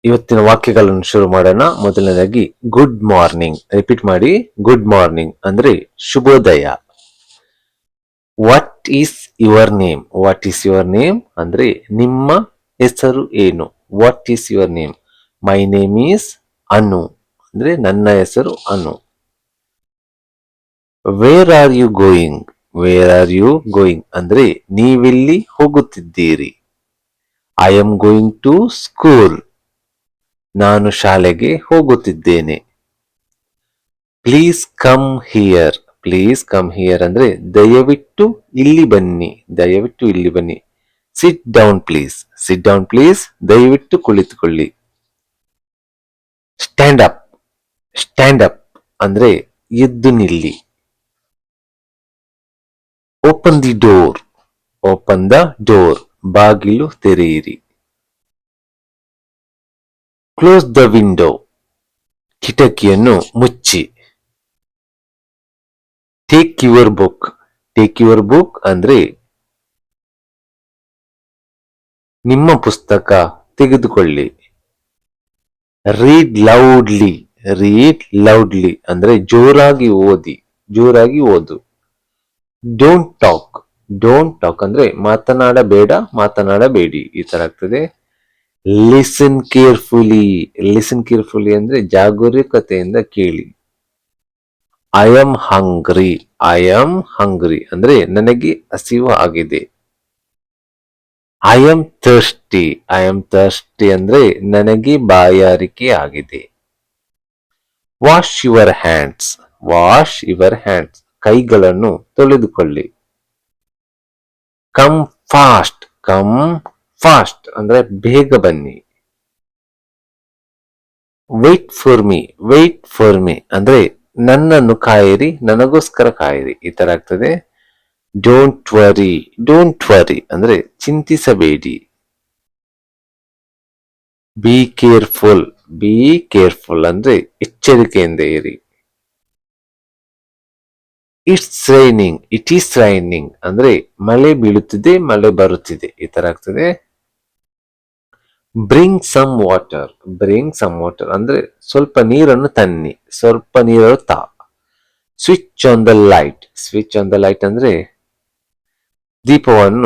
ಇವತ್ತಿನ ವಾಕ್ಯಗಳನ್ನು ಶುರು ಮಾಡೋಣ. ಮೊದಲನೇದಾಗಿ ಗುಡ್ ಮಾರ್ನಿಂಗ್. ರಿಪೀಟ್ ಮಾಡಿ. ಗುಡ್ ಮಾರ್ನಿಂಗ್ ಅಂದ್ರೆ ಶುಭೋದಯ. What is your name? What is your name ಅಂದ್ರೆ ನಿಮ್ಮ ಹೆಸರು ಏನು? What is your name? My name is Anu ಅಂದ್ರೆ ನನ್ನ ಹೆಸರು Anu. Where are you going? Where are you going ಅಂದ್ರೆ ನೀವೆಲ್ಲಿ ಹೋಗುತ್ತಿದ್ದೀರಿ? I am going to school. ನಾನು ಶಾಲೆಗೆ ಹೋಗುತ್ತಿದ್ದೇನೆ. Please come here. Please come here ಅಂದ್ರೆ ದಯವಿಟ್ಟು ಇಲ್ಲಿ ಬನ್ನಿ. ದಯವಿಟ್ಟು ಇಲ್ಲಿ ಬನ್ನಿ. Sit down please. Sit down please ದಯವಿಟ್ಟು ಕುಳಿತುಕೊಳ್ಳಿ. Stand up. ಸ್ಟ್ಯಾಂಡ್ ಅಪ್ ಅಂದ್ರೆ ಎದ್ದು ನಿಲ್ಲಿ. Open the door. Open the door ಬಾಗಿಲು ತೆರೆಯಿರಿ. Close the window. ಕಿಟಕಿಯನ್ನು ಮುಚ್ಚಿ. Take your book. Take your book ಅಂದ್ರೆ ನಿಮ್ಮ ಪುಸ್ತಕ ತೆಗೆದುಕೊಳ್ಳಿ. Read loudly. ರೀಡ್ ಲೌಡ್ಲಿ ಅಂದ್ರೆ ಜೋರಾಗಿ ಓದಿ. ಜೋರಾಗಿ ಓದು. Don't talk. ಡೋಂಟ್ ಟಾಕ್ ಅಂದ್ರೆ ಮಾತನಾಡಬೇಡ, ಮಾತನಾಡಬೇಡಿ ಈ ತರ ಆಗ್ತದೆ. Listen carefully. ಲಿಸನ್ ಕೇರ್ಫುಲಿ ಅಂದ್ರೆ ಜಾಗರೂಕತೆಯಿಂದ ಕೇಳಿ. I am hungry. I am hungry ಅಂದ್ರೆ ನನಗೆ ಹಸಿವು ಆಗಿದೆ. I am thirsty. I am thirsty ಅಂದ್ರೆ ನನಗೆ ಬಾಯಾರಿಕೆ ಆಗಿದೆ. Wash your hands. Wash your hands ಕೈಗಳನ್ನು ತೊಳೆದುಕೊಳ್ಳಿ. Come fast. ಕಮ್ ಫಾಸ್ಟ್ ಅಂದ್ರೆ ಬೇಗ ಬನ್ನಿ. Wait for me. Wait for me ಅಂದ್ರೆ ನನ್ನನ್ನು ಕಾಯಿರಿ, ನನಗೋಸ್ಕರ ಕಾಯಿರಿ ಈ ತರ ಆಗ್ತದೆ. Don't worry. ಡೋಂಟ್ ವರಿ ಅಂದ್ರೆ ಚಿಂತಿಸಬೇಡಿ. Be careful. ಬಿ ಕೇರ್ಫುಲ್ ಅಂದ್ರೆ ಎಚ್ಚರಿಕೆಯಿಂದ ಇರಿ. It's raining. It is raining ಅಂದ್ರೆ ಮಳೆ ಬೀಳುತ್ತಿದೆ, ಮಳೆ ಬರುತ್ತಿದೆ ಈ ತರ ಆಗ್ತದೆ. Bring some water. Bring some water ಅಂದ್ರೆ ಸ್ವಲ್ಪ ನೀರನ್ನು ತನ್ನಿ, ಸ್ವಲ್ಪ ನೀರನ್ನು ತಾ. Switch on the light. Switch on the light ಅಂದ್ರೆ ದೀಪವನ್ನು